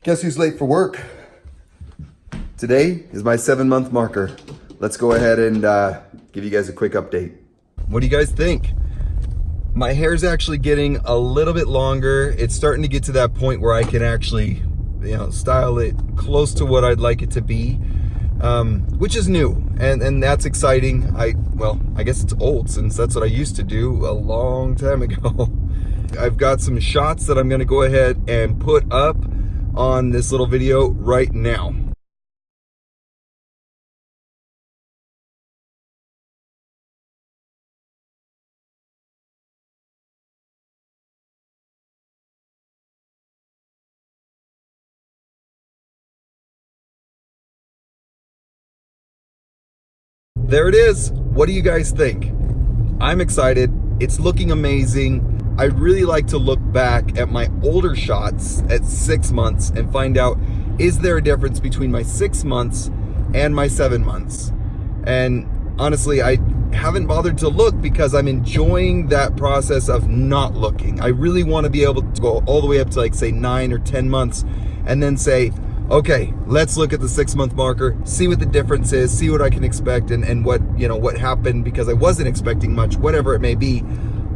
Guess who's late for work? Today is my 7-month marker. Let's go ahead and give you guys a quick update. What do you guys think? My hair's actually getting a little bit longer. It's starting to get to that point where I can actually, style it close to what I'd like it to be, which is new, and that's exciting. I guess it's old, since that's what I used to do a long time ago. I've got some shots that I'm gonna go ahead and put up on this little video right now. There it is. What do you guys think? I'm excited. It's looking amazing. I really like to look back at my older shots at 6 months and find out, is there a difference between my 6 months and my 7 months? And honestly, I haven't bothered to look because I'm enjoying that process of not looking. I really want to be able to go all the way up to, like, say 9 or 10 months and then say, okay, let's look at the 6-month marker, see what the difference is, see what I can expect, and what happened because I wasn't expecting much, whatever it may be.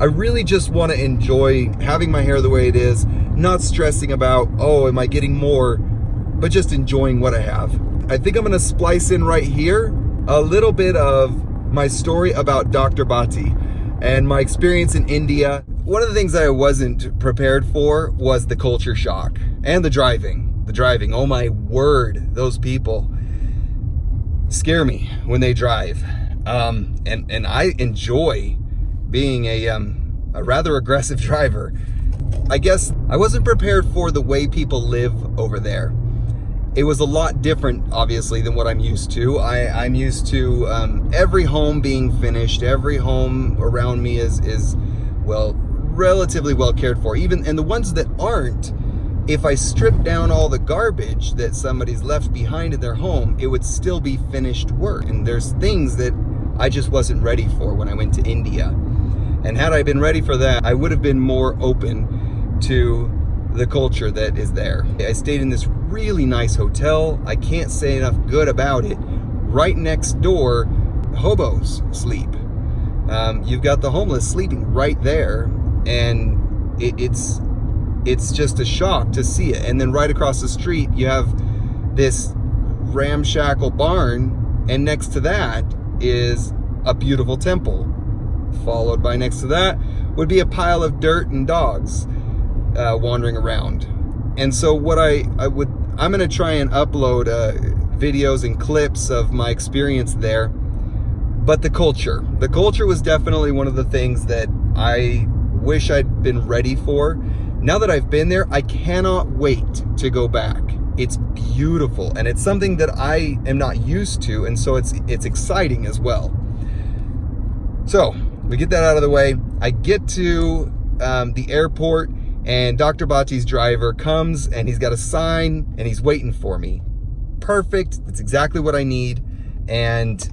I really just want to enjoy having my hair the way it is, not stressing about, oh, am I getting more, but just enjoying what I have. I think I'm going to splice in right here a little bit of my story about Dr. Bhatti and my experience in India. One of the things I wasn't prepared for was the culture shock and the driving. Oh my word, those people scare me when they drive. And I enjoy being a rather aggressive driver. I guess I wasn't prepared for the way people live over there. It was a lot different, obviously, than what I'm used to. I'm used to every home being finished. Every home around me is relatively well cared for. And the ones that aren't, if I strip down all the garbage that somebody's left behind in their home, it would still be finished work. And there's things that I just wasn't ready for when I went to India. And had I been ready for that, I would have been more open to the culture that is there. I stayed in this really nice hotel. I can't say enough good about it. Right next door, hobos sleep. You've got the homeless sleeping right there, and it's just a shock to see it. And then right across the street, you have this ramshackle barn, and next to that is a beautiful temple. Followed by next to that would be a pile of dirt and dogs wandering around. And so what I'm going to try and upload videos and clips of my experience there. But the culture was definitely one of the things that I wish I'd been ready for. Now that I've been there, I cannot wait to go back. It's beautiful, and it's something that I am not used to, and so it's exciting as well. So we get that out of the way. I get to the airport, and Dr. Bhatti's driver comes, and he's got a sign, and he's waiting for me. Perfect. That's exactly what I need. And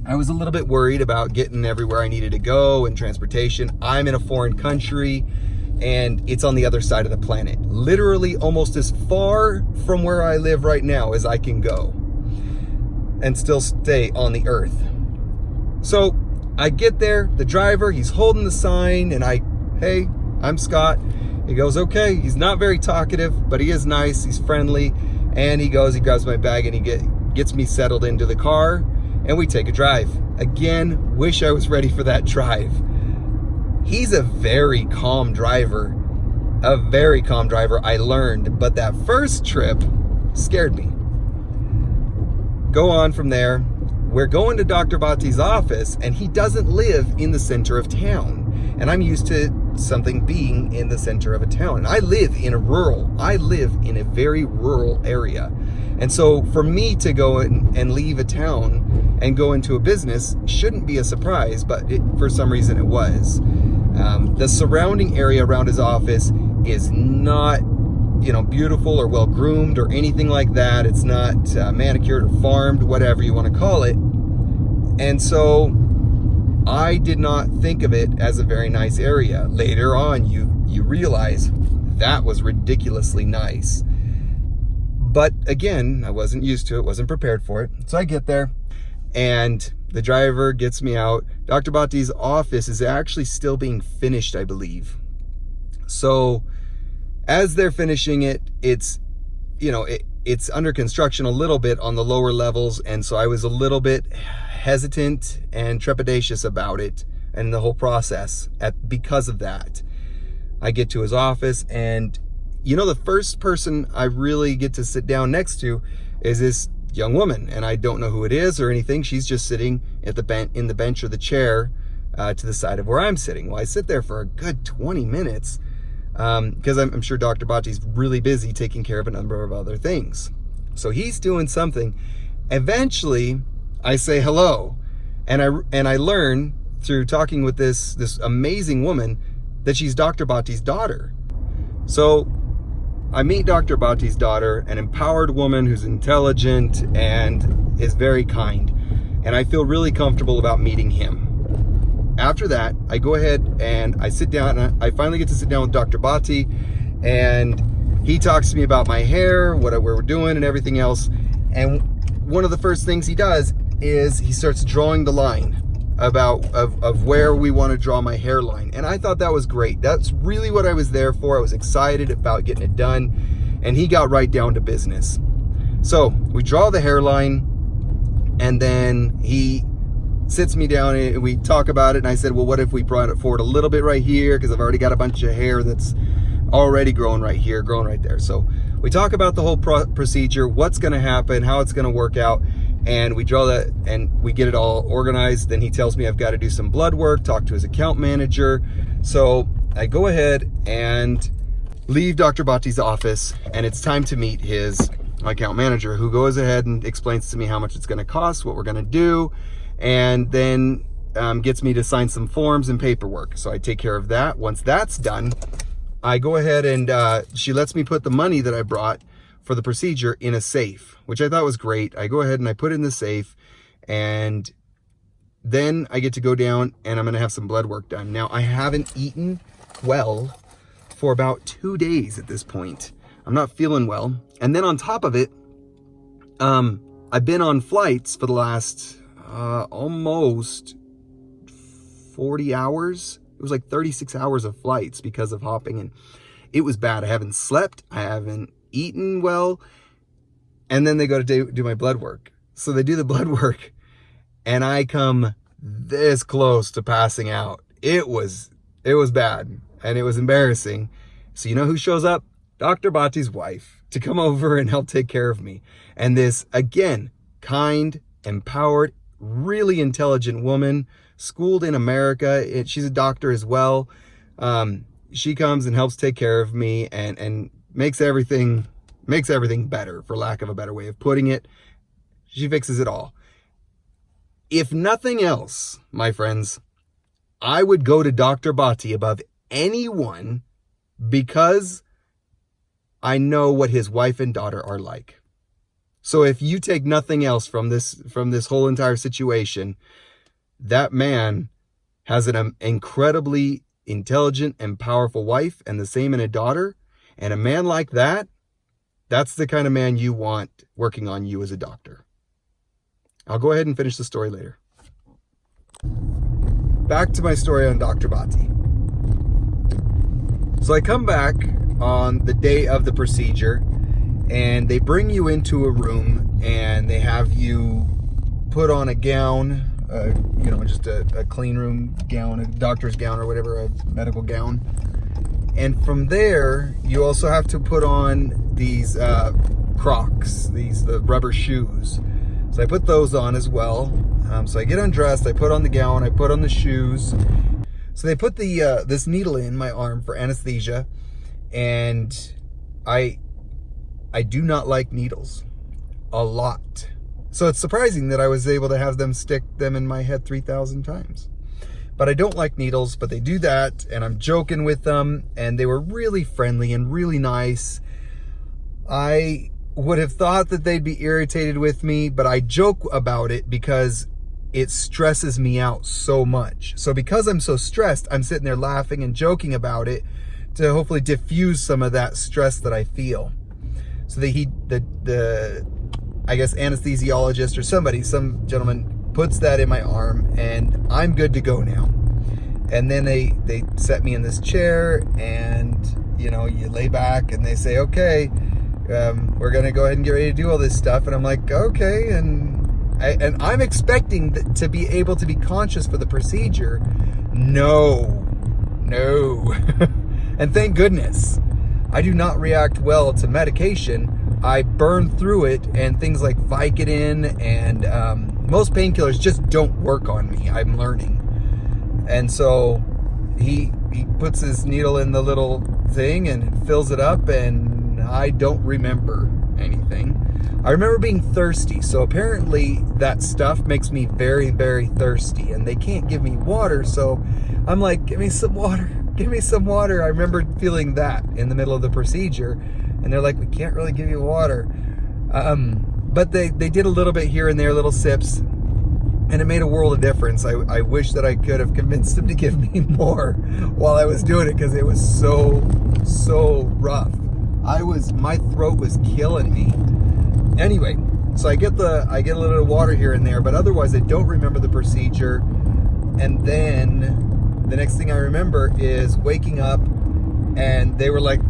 I was a little bit worried about getting everywhere I needed to go and transportation. I'm in a foreign country, and it's on the other side of the planet. Literally almost as far from where I live right now as I can go and still stay on the earth. So I get there, the driver, he's holding the sign, and hey, I'm Scott. He goes, okay. He's not very talkative, but he is nice, he's friendly, and he grabs my bag, and he gets me settled into the car, and we take a drive. Again, wish I was ready for that drive. He's a very calm driver, I learned, but that first trip scared me. Go on from there. We're going to Dr. Bhatti's office, and he doesn't live in the center of town. And I'm used to something being in the center of a town. And I live in a very rural area. And so for me to go and leave a town and go into a business shouldn't be a surprise, but for some reason it was. The surrounding area around his office is not, beautiful or well groomed or anything like that. It's not manicured or farmed, whatever you want to call it. And so I did not think of it as a very nice area. Later on, you realize that was ridiculously nice. But again, I wasn't used to it, wasn't prepared for it. So I get there and the driver gets me out. Dr. Bhatti's office is actually still being finished, I believe. So as they're finishing it, it's, you know, it's under construction a little bit on the lower levels. And so I was a little bit hesitant and trepidatious about it and the whole process because of that. I get to his office, and you know, the first person I really get to sit down next to is this young woman, and I don't know who it is or anything. She's just sitting at in the bench or the chair to the side of where I'm sitting. Well, I sit there for a good 20 minutes because I'm sure Dr. Bhatti's really busy taking care of a number of other things. So he's doing something. Eventually, I say hello, and I learn through talking with this amazing woman that she's Dr. Bhatti's daughter. So I meet Dr. Bhatti's daughter, an empowered woman who's intelligent and is very kind. And I feel really comfortable about meeting him. After that, I go ahead and I sit down, and I finally get to sit down with Dr. Bhatti, and he talks to me about my hair, what we're doing and everything else. And one of the first things he does is he starts drawing the line of where we want to draw my hairline. And I thought that was great. That's really what I was there for. I was excited about getting it done, and he got right down to business. So we draw the hairline, and then he sits me down and we talk about it. And I said, well, what if we brought it forward a little bit right here, because I've already got a bunch of hair that's already growing right here, growing right there. So we talk about the whole procedure, what's going to happen, how it's going to work out. And we draw that and we get it all organized. Then he tells me I've got to do some blood work, talk to his account manager. So I go ahead and leave Dr. Bhatti's office, and it's time to meet his account manager, who goes ahead and explains to me how much it's going to cost, what we're going to do, and then gets me to sign some forms and paperwork. So I take care of that. Once that's done, I go ahead and she lets me put the money that I brought for the procedure in a safe, which I thought was great. I go ahead and I put it in the safe, and then I get to go down and I'm gonna have some blood work done. Now, I haven't eaten well for about 2 days at this point. I'm not feeling well. And then on top of it, I've been on flights for the last almost 40 hours. It was like 36 hours of flights because of hopping, and it was bad. I haven't slept. I haven't eaten well. And then they go to do my blood work. So they do the blood work, and I come this close to passing out. It was bad, and it was embarrassing. So you know who shows up? Dr. Bhatti's wife, to come over and help take care of me. And this, again, kind, empowered, really intelligent woman, schooled in America. She's a doctor as well. She comes and helps take care of me and makes everything better, for lack of a better way of putting it. She fixes it all. If nothing else, my friends, I would go to Dr. Bhatti above anyone, because I know what his wife and daughter are like. So if you take nothing else from this whole entire situation, that man has an incredibly intelligent and powerful wife, and the same in a daughter. And a man like that, that's the kind of man you want working on you as a doctor. I'll go ahead and finish the story later. Back to my story on Dr. Bhatti. So I come back on the day of the procedure, and they bring you into a room, and they have you put on a gown, just a clean room gown, a doctor's gown or whatever, a medical gown. And from there, you also have to put on these Crocs, the rubber shoes. So I put those on as well. So I get undressed, I put on the gown, I put on the shoes. So they put this needle in my arm for anesthesia, and I do not like needles a lot. So it's surprising that I was able to have them stick them in my head 3,000 times. But I don't like needles, but they do that, and I'm joking with them, and they were really friendly and really nice. I would have thought that they'd be irritated with me, but I joke about it because it stresses me out so much. So because I'm so stressed, I'm sitting there laughing and joking about it to hopefully diffuse some of that stress that I feel. So the I guess anesthesiologist or somebody, some gentleman, puts that in my arm, and I'm good to go now. And then they set me in this chair, and you lay back, and they say, okay, we're gonna go ahead and get ready to do all this stuff. And I'm like, okay, and I'm expecting to be able to be conscious for the procedure. No. And thank goodness, I do not react well to medication. I burn through it, and things like Vicodin and most painkillers just don't work on me. I'm learning. And so he puts his needle in the little thing and fills it up, and I don't remember anything. I remember being thirsty, so apparently that stuff makes me very, very thirsty, and they can't give me water, so I'm like, give me some water. I remember feeling that in the middle of the procedure, and they're like, we can't really give you water. But they did a little bit here and there, little sips, and it made a world of difference. I wish that I could have convinced them to give me more while I was doing it, because it was so rough. My throat was killing me. Anyway, so I get a little water here and there, but otherwise I don't remember the procedure. And then the next thing I remember is waking up, and they were like,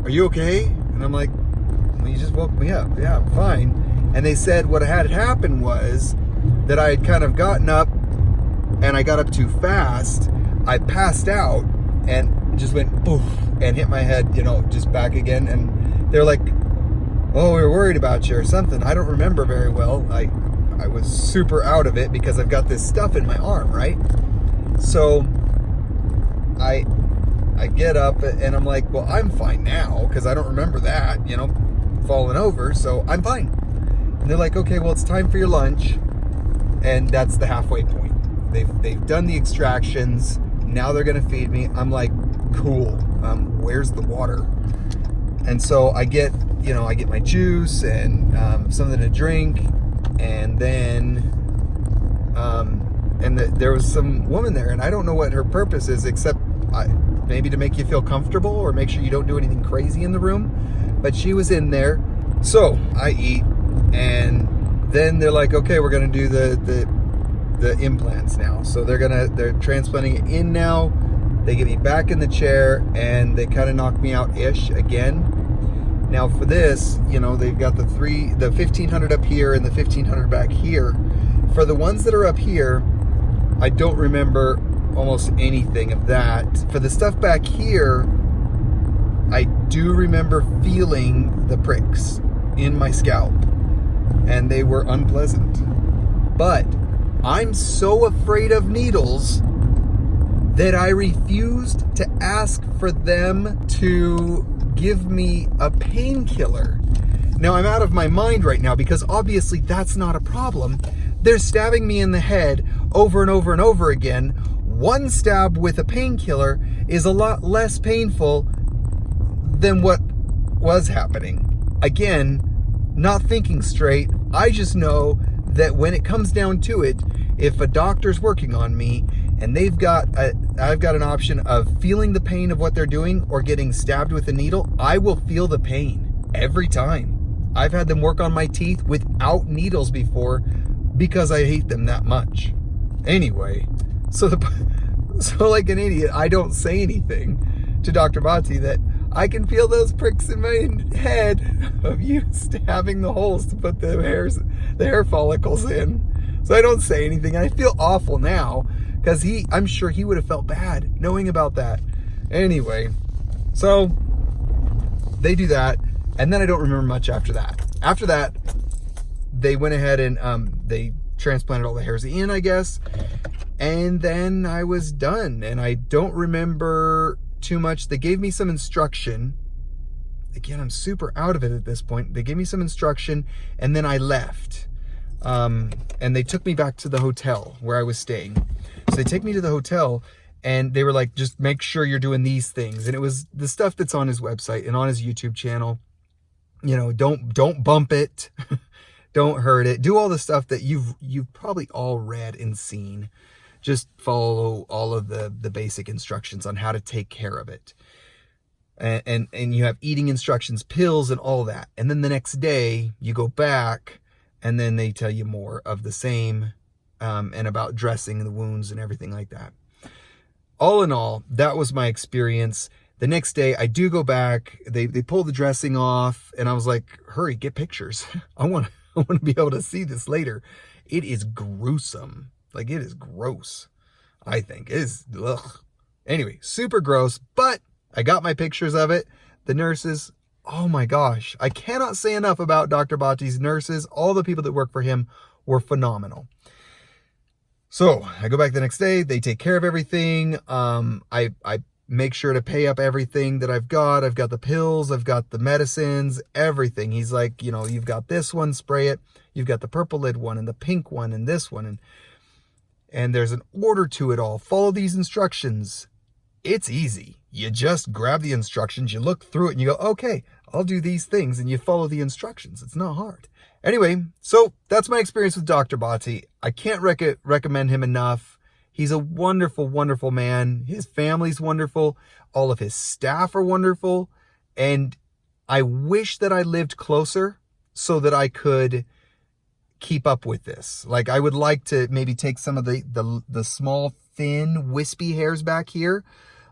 are you okay? And I'm like, well, you just woke me up. Yeah, I'm fine. And they said what had happened was that I had kind of gotten up, and I got up too fast. I passed out and just went poof and hit my head, just back again. And they're like, oh, we were worried about you or something. I don't remember very well. I was super out of it because I've got this stuff in my arm, right? So I get up, and I'm like, well, I'm fine now, because I don't remember that, falling over, so I'm fine. And they're like, okay, well, it's time for your lunch. And that's the halfway point. They've done the extractions. Now they're gonna feed me. I'm like, cool. Where's the water? And so I get my juice and something to drink, and then there was some woman there, and I don't know what her purpose is, except maybe to make you feel comfortable or make sure you don't do anything crazy in the room. But she was in there. So I eat, and then they're like, okay, we're gonna do the implants now. So they're transplanting it in now. They get me back in the chair, and they kind of knock me out-ish again. Now for this, they've got the 1500 up here and the 1500 back here. For the ones that are up here, I don't remember almost anything of that. For the stuff back here, I do remember feeling the pricks in my scalp, and they were unpleasant. But I'm so afraid of needles that I refused to ask for them to give me a painkiller. Now I'm out of my mind right now, because obviously that's not a problem. They're stabbing me in the head over and over and over again. One stab with a painkiller is a lot less painful than what was happening. Again, not thinking straight. I just know that when it comes down to it, if a doctor's working on me and I've got an option of feeling the pain of what they're doing or getting stabbed with a needle, I will feel the pain every time. I've had them work on my teeth without needles before, because I hate them that much. Anyway, so like an idiot, I don't say anything to Dr. Bhatti that I can feel those pricks in my head of you stabbing the holes to put the hair follicles in. So I don't say anything. I feel awful now, because I'm sure he would have felt bad knowing about that. Anyway, so they do that, and then I don't remember much after that. After that, they went ahead and they transplanted all the hairs in, I guess, and then I was done, and I don't remember too much. They gave me some instruction. Again, I'm super out of it at this point. They gave me some instruction, and then I left. And they took me back to the hotel where I was staying. So they take me to the hotel, and they were like, just make sure you're doing these things. And it was the stuff that's on his website and on his YouTube channel. Don't bump it. Don't hurt it. Do all the stuff that you've probably all read and seen. Just follow all of the basic instructions on how to take care of it. and you have eating instructions, pills, and all that. And then the next day you go back, and then they tell you more of the same, and about dressing the wounds and everything like that. All in all, that was my experience. The next day I do go back, they pull the dressing off, and I was like, hurry, get pictures. I want to be able to see this later. It is gruesome. Like, it is gross. I think it is. Ugh. Anyway, super gross, but I got my pictures of it. The nurses, oh my gosh, I cannot say enough about Dr. Bhatti's nurses. All the people that work for him were phenomenal. So I go back the next day, they take care of everything. I make sure to pay up everything that I've got. I've got the pills, I've got the medicines, everything. He's like, you know, you've got this one, spray it. You've got the purple lid one and the pink one and this one. And there's an order to it all. Follow these instructions. It's easy. You just grab the instructions, you look through it, and you go, okay, I'll do these things, and you follow the instructions. It's not hard. Anyway, so that's my experience with Dr. Bhatti. I can't recommend him enough. He's a wonderful, wonderful man. His family's wonderful. All of his staff are wonderful. And I wish that I lived closer so that I could keep up with this. Like, I would like to maybe take some of the small, thin, wispy hairs back here,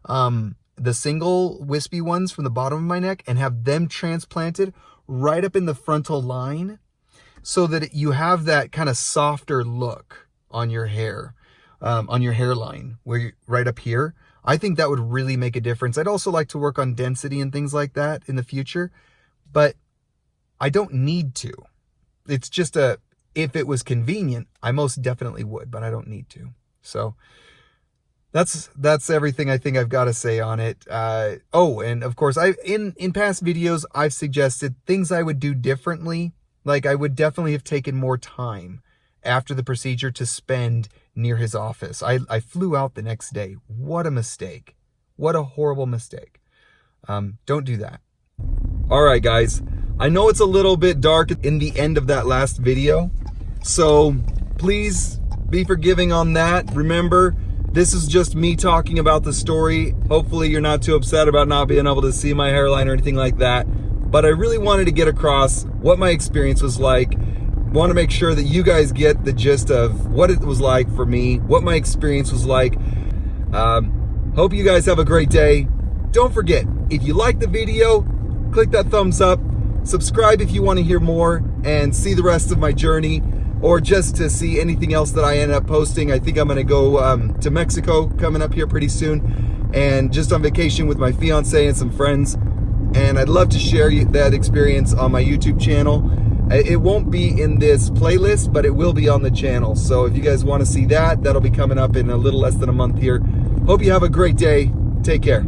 the single wispy ones from the bottom of my neck, and have them transplanted right up in the frontal line, so that you have that kind of softer look on your hair, on your hairline, where you're right up here. I think that would really make a difference. I'd also like to work on density and things like that in the future, but I don't need to. It's just if it was convenient, I most definitely would, but I don't need to. So that's everything I think I've got to say on it. Oh, and of course, in past videos, I've suggested things I would do differently. Like, I would definitely have taken more time after the procedure to spend near his office. I flew out the next day. What a mistake. What a horrible mistake. Don't do that. All right, guys. I know it's a little bit dark in the end of that last video, so please be forgiving on that. Remember, this is just me talking about the story. Hopefully you're not too upset about not being able to see my hairline or anything like that. But I really wanted to get across what my experience was like. Want to make sure that you guys get the gist of what it was like for me, what my experience was like. Hope you guys have a great day. Don't forget, if you like the video, click that thumbs up. Subscribe if you want to hear more and see the rest of my journey, or just to see anything else that I end up posting. I think I'm going to go to Mexico coming up here pretty soon, and just on vacation with my fiance and some friends. And I'd love to share that experience on my YouTube channel. It won't be in this playlist, but it will be on the channel. So if you guys want to see that, that'll be coming up in a little less than a month here. Hope you have a great day. Take care.